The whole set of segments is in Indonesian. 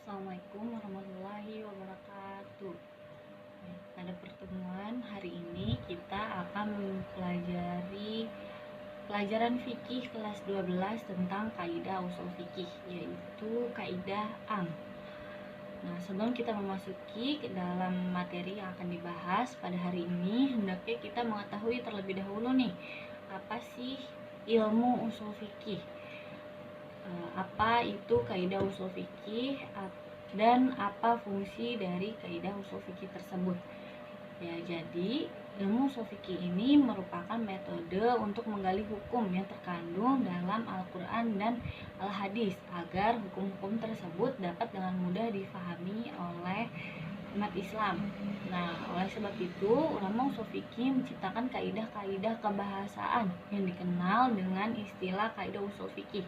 Assalamualaikum warahmatullahi wabarakatuh. Pada pertemuan hari ini kita akan mempelajari pelajaran fikih kelas 12 tentang kaidah usul fikih, yaitu kaidah am. Nah, sebelum kita memasuki ke dalam materi yang akan dibahas pada hari ini, hendaknya kita mengetahui terlebih dahulu nih, apa sih ilmu usul fikih? Apa itu kaidah usul fikih dan apa fungsi dari kaidah usul fikih tersebut. Ya, jadi ilmu usul fikih ini merupakan metode untuk menggali hukum yang terkandung dalam Al-Quran dan Al-Hadis agar hukum-hukum tersebut dapat dengan mudah difahami oleh umat Islam. Nah, oleh sebab itu, ulama usul fikih menciptakan kaidah-kaidah kebahasaan yang dikenal dengan istilah kaidah usul fikih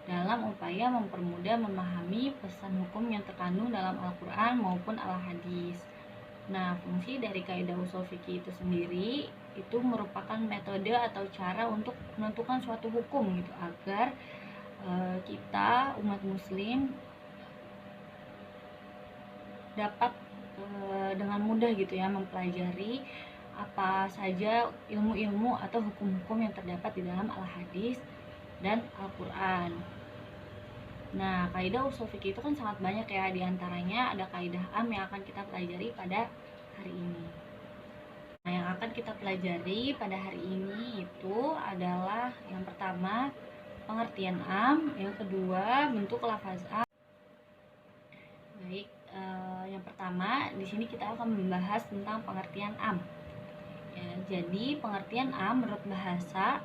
dalam upaya mempermudah memahami pesan hukum yang terkandung dalam Al-Quran maupun Al-Hadis. Nah, fungsi dari kaidah usul fikih itu sendiri itu merupakan metode atau cara untuk menentukan suatu hukum gitu agar kita umat muslim dapat dengan mudah gitu ya mempelajari apa saja ilmu-ilmu atau hukum-hukum yang terdapat di dalam Al-Hadis dan Al-Quran. Nah, kaidah usul fikih itu kan sangat banyak ya, diantaranya ada kaidah am yang akan kita pelajari pada hari ini. Nah, yang akan kita pelajari pada hari ini itu adalah yang pertama pengertian am, yang kedua bentuk lafaz am. Baik, yang pertama di sini kita akan membahas tentang pengertian am. Ya, jadi pengertian am menurut bahasa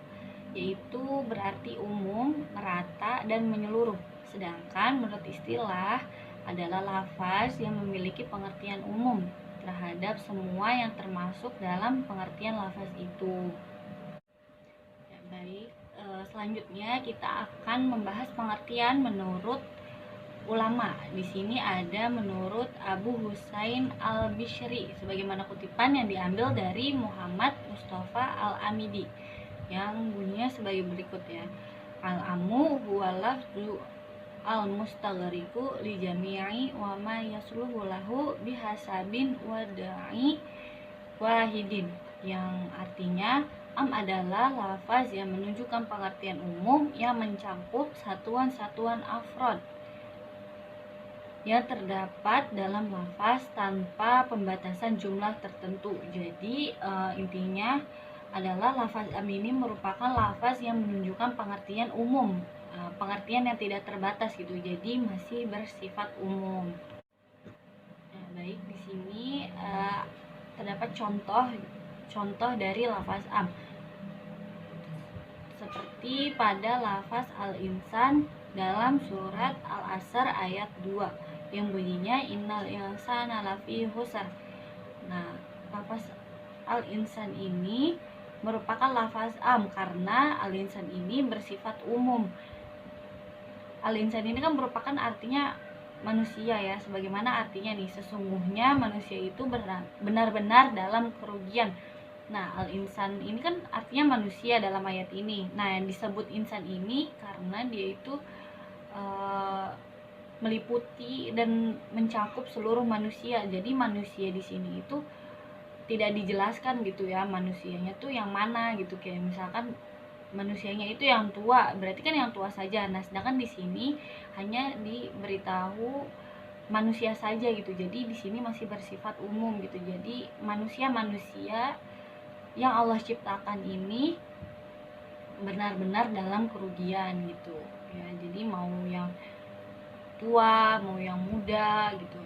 yaitu berarti umum, merata, dan menyeluruh. Sedangkan menurut istilah adalah lafaz yang memiliki pengertian umum terhadap semua yang termasuk dalam pengertian lafaz itu. Ya, baik, selanjutnya kita akan membahas pengertian menurut ulama. Di sini ada menurut Abu Husain Al-Bishri sebagaimana kutipan yang diambil dari Muhammad Mustafa Al-Amidi yang bunyinya sebagai berikut ya. Al-amu huwa lafzu al-mustaghriqu li jami'i wa ma yasluhu lahu bihasabin wada'i wahidin, yang artinya am adalah lafaz yang menunjukkan pengertian umum yang mencakup satuan-satuan afrod yang terdapat dalam lafaz tanpa pembatasan jumlah tertentu. Jadi intinya adalah lafaz am ini merupakan lafaz yang menunjukkan pengertian umum, pengertian yang tidak terbatas gitu. Jadi masih bersifat umum. Nah, baik, di sini terdapat contoh dari lafaz am. Seperti pada lafaz al-insan dalam surat Al-Asr ayat 2 yang bunyinya innal insana lafi khusr. Nah, lafaz al-insan ini merupakan lafaz am karena al-insan ini bersifat umum. Al-insan ini kan merupakan artinya manusia ya, sebagaimana artinya nih, sesungguhnya manusia itu benar-benar dalam kerugian. Nah, al-insan ini kan artinya manusia dalam ayat ini. Nah, yang disebut insan ini karena dia itu meliputi dan mencakup seluruh manusia. Jadi manusia di sini itu tidak dijelaskan gitu ya, manusianya tuh yang mana gitu. Kayak misalkan manusianya itu yang tua, berarti kan yang tua saja. Nah, sedangkan di sini hanya diberitahu manusia saja gitu. Jadi di sini masih bersifat umum gitu. Jadi manusia-manusia yang Allah ciptakan ini benar-benar dalam kerugian gitu. Ya, jadi mau yang tua, mau yang muda gitu.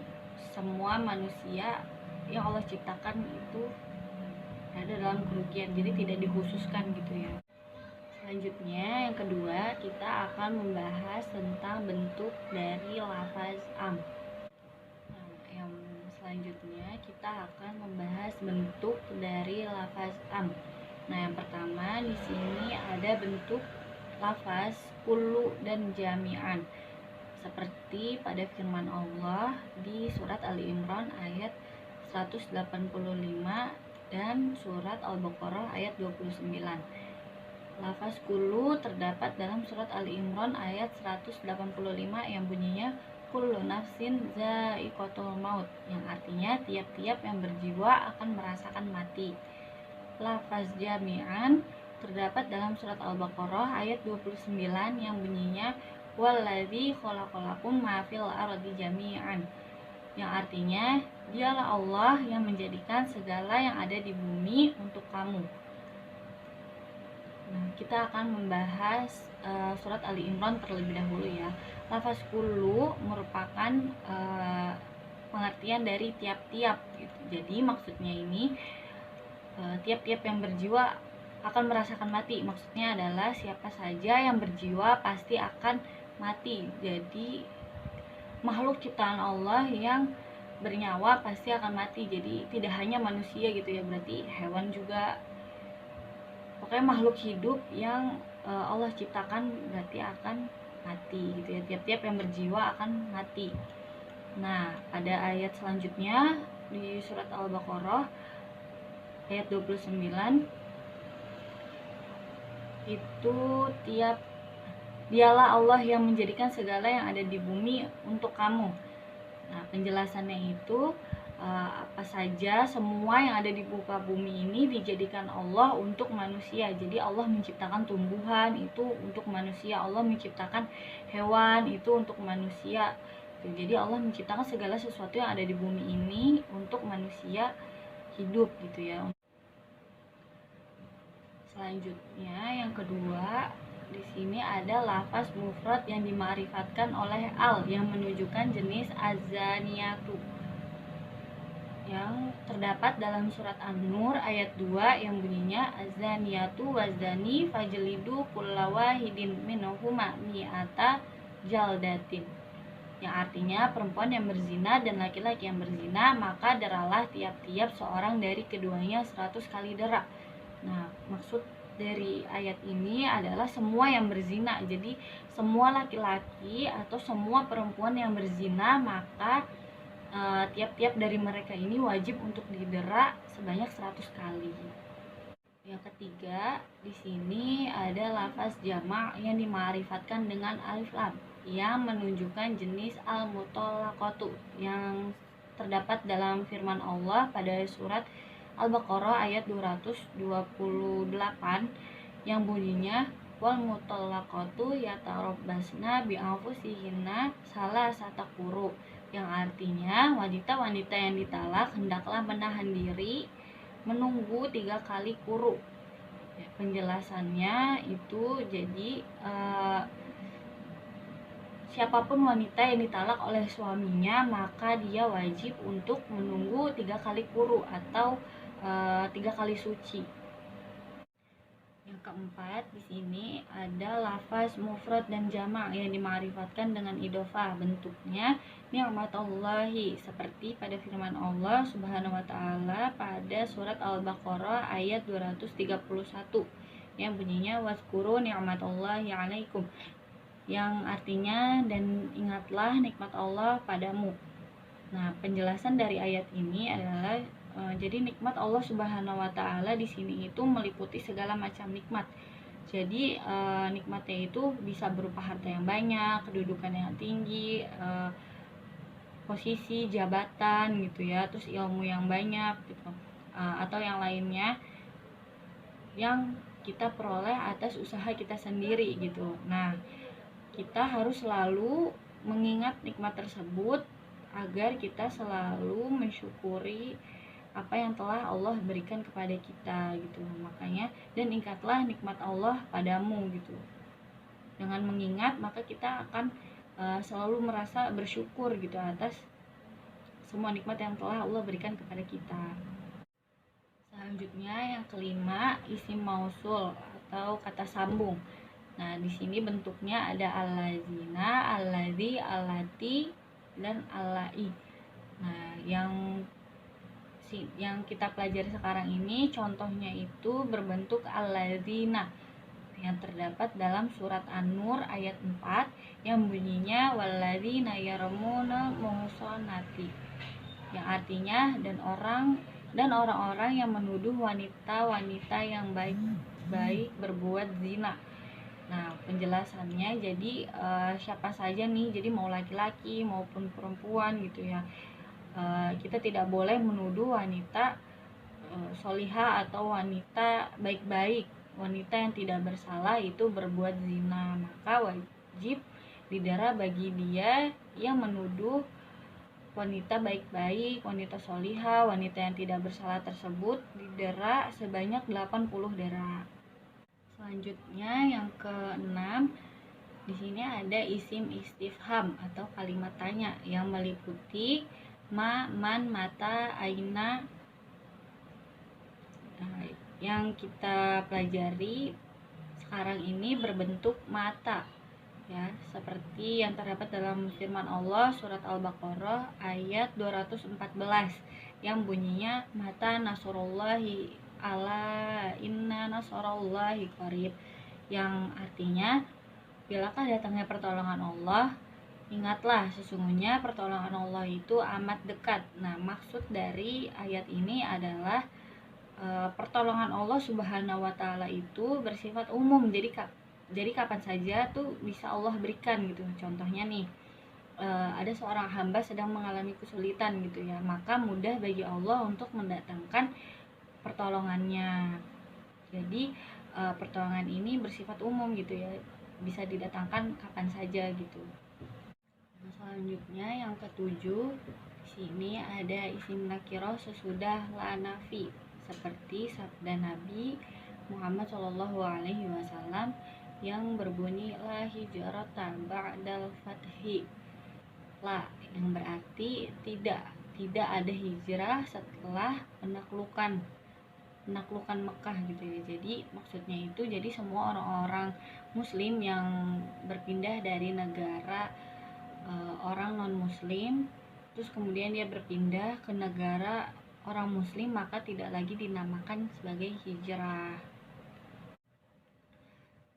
Semua manusia yang Allah ciptakan itu ada dalam kerugian. Jadi tidak dikhususkan gitu ya. Selanjutnya yang kedua kita akan membahas tentang bentuk dari lafaz am. Nah, yang selanjutnya kita akan membahas bentuk dari lafaz am. Nah, yang pertama di sini ada bentuk lafaz kullu dan jami'an. Seperti pada firman Allah di surat Ali Imran ayat 185 dan surat Al-Baqarah ayat 29. Lafaz kullu terdapat dalam surat Ali Imran ayat 185 yang bunyinya kullu nafsin za'iqatul maut, yang artinya tiap-tiap yang berjiwa akan merasakan mati. Lafaz jami'an terdapat dalam surat Al-Baqarah ayat 29 yang bunyinya walladzi khalaqalakum ma fil ardi jami'an, yang artinya dialah Allah yang menjadikan segala yang ada di bumi untuk kamu. Nah, kita akan membahas surat Ali Imran terlebih dahulu ya. Lafaz kullu merupakan pengertian dari tiap-tiap gitu. Jadi maksudnya ini tiap-tiap yang berjiwa akan merasakan mati. Maksudnya adalah siapa saja yang berjiwa pasti akan mati. Jadi makhluk ciptaan Allah yang bernyawa pasti akan mati. Jadi tidak hanya manusia gitu ya, berarti hewan juga. Pokoknya makhluk hidup yang Allah ciptakan berarti akan mati gitu ya. Tiap-tiap yang berjiwa akan mati. Nah, pada ayat selanjutnya di surat Al-Baqarah ayat 29 itu dialah Allah yang menjadikan segala yang ada di bumi untuk kamu. Nah, penjelasannya itu apa saja semua yang ada di muka bumi ini dijadikan Allah untuk manusia. Jadi Allah menciptakan tumbuhan itu untuk manusia, Allah menciptakan hewan itu untuk manusia. Jadi Allah menciptakan segala sesuatu yang ada di bumi ini untuk manusia hidup gitu ya. Selanjutnya yang kedua, di sini ada lafaz mufrad yang dima'rifatkan oleh al yang menunjukkan jenis azaniyatu, yang terdapat dalam surat An-Nur ayat 2 yang bunyinya azaniyatu wazani fajlidu kulla wahidin minhuma mi'ata jaldatin, yang artinya perempuan yang berzina dan laki-laki yang berzina maka deralah tiap-tiap seorang dari keduanya 100 kali dera. Nah, maksud dari ayat ini adalah semua yang berzina. Jadi semua laki-laki atau semua perempuan yang berzina maka tiap-tiap dari mereka ini wajib untuk didera sebanyak 100 kali. Yang ketiga, di sini ada lafaz jama' yang dima'rifatkan dengan alif lam yang menunjukkan jenis al-mutallaqatu yang terdapat dalam firman Allah pada surat Al-Baqarah ayat 228 yang bunyinya wal mutallaqatu yatarabbasna bi anfusihinna salasata quru, yang artinya wanita-wanita yang ditalak hendaklah menahan diri menunggu 3 kali quru. Ya, penjelasannya itu jadi siapapun wanita yang ditalak oleh suaminya maka dia wajib untuk menunggu 3 kali quru atau 3 kali suci. Yang keempat, di sini ada lafaz mufrad dan jama' yang dima'rifatkan dengan idhofah. Bentuknya ni'matullahi seperti pada firman Allah Subhanahu wa taala pada surat Al-Baqarah ayat 231 yang bunyinya wazkuru ni'matullahi 'alaikum, yang artinya dan ingatlah nikmat Allah padamu. Nah, penjelasan dari ayat ini adalah jadi nikmat Allah Subhanahu wa taala di sini itu meliputi segala macam nikmat. Jadi nikmatnya itu bisa berupa harta yang banyak, kedudukan yang tinggi, posisi jabatan gitu ya, terus ilmu yang banyak gitu. Atau yang lainnya yang kita peroleh atas usaha kita sendiri gitu. Nah, kita harus selalu mengingat nikmat tersebut agar kita selalu mensyukuri apa yang telah Allah berikan kepada kita gitu. Makanya dan ingatlah nikmat Allah padamu gitu. Dengan mengingat maka kita akan selalu merasa bersyukur gitu atas semua nikmat yang telah Allah berikan kepada kita. Selanjutnya yang kelima, isim mausul atau kata sambung. Nah, di sini bentuknya ada allazina, allazi, allati dan allai. Nah, yang kita pelajari sekarang ini contohnya itu berbentuk allazina yang terdapat dalam surat An-Nur ayat 4 yang bunyinya wallazina yarmuna muhsanati, yang artinya dan orang-orang yang menuduh wanita-wanita yang baik-baik berbuat zina. Nah, penjelasannya jadi siapa saja nih, jadi mau laki-laki maupun perempuan gitu ya, kita tidak boleh menuduh wanita soliha atau wanita baik-baik, wanita yang tidak bersalah itu berbuat zina, maka wajib didera bagi dia yang menuduh wanita baik-baik, wanita soliha, wanita yang tidak bersalah tersebut didera sebanyak 80 dera. Selanjutnya yang keenam, di sini ada isim istifham atau kalimat tanya yang meliputi ma, man, mata, aina. Nah, yang kita pelajari sekarang ini berbentuk mata ya, seperti yang terdapat dalam firman Allah surat Al-Baqarah ayat 214 yang bunyinya mata nasrullahi ala inna nasrullahi qarib, yang artinya bilakah datangnya pertolongan Allah, ingatlah sesungguhnya pertolongan Allah itu amat dekat. Nah, maksud dari ayat ini adalah pertolongan Allah Subhanahu wa taala itu bersifat umum. Jadi kapan saja tuh bisa Allah berikan gitu. Contohnya nih, ada seorang hamba sedang mengalami kesulitan gitu ya, maka mudah bagi Allah untuk mendatangkan pertolongannya. Jadi pertolongan ini bersifat umum gitu ya, bisa didatangkan kapan saja gitu. Nah, selanjutnya yang ketujuh, di sini ada isim nakirah sesudah la nafi, seperti sabda Nabi Muhammad Shallallahu Alaihi Wasallam yang berbunyi la hijrata ba'dal fathi, la yang berarti tidak ada hijrah setelah penaklukan Mekah gitu ya. Jadi maksudnya itu jadi semua orang-orang muslim yang berpindah dari negara orang non muslim terus kemudian dia berpindah ke negara orang muslim, maka tidak lagi dinamakan sebagai hijrah.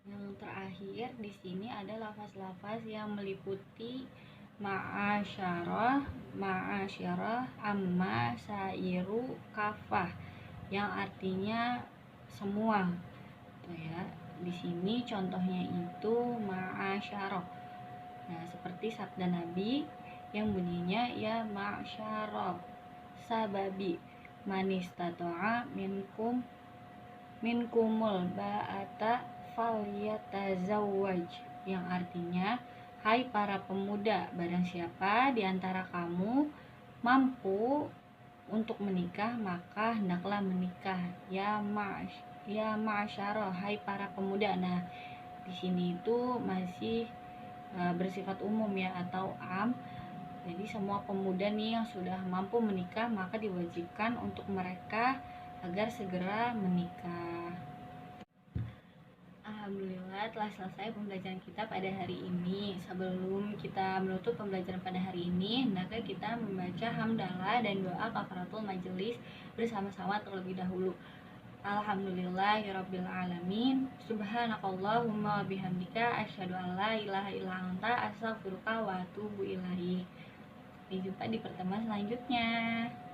Yang terakhir di sini ada lafaz-lafaz yang meliputi ma'asyarah, amma, sairu, kafah, yang artinya semua. Tuh ya. Di sini contohnya itu ma'asyarah. Nah, seperti sabda Nabi yang bunyinya ya ma'asyarah sababi manistata'a minkumul ba'ata falyatazawwaj, yang artinya hai para pemuda, barang siapa di antara kamu mampu untuk menikah maka hendaklah menikah. Ya ma'asyarah, hai para pemuda. Nah, di sini itu masih bersifat umum ya atau am. Jadi semua pemuda nih yang sudah mampu menikah maka diwajibkan untuk mereka agar segera menikah. Alhamdulillah telah selesai pembelajaran kita pada hari ini. Sebelum kita menutup pembelajaran pada hari ini, hendaknya kita membaca hamdalah dan doa kafaratul majelis bersama-sama terlebih dahulu. Alhamdulillahirabbil alamin. Subhanakallahumma wabihamdika asyhadu an la ilaha illa anta astaghfiruka wa atubu ilaik. Sampai jumpa di pertemuan selanjutnya.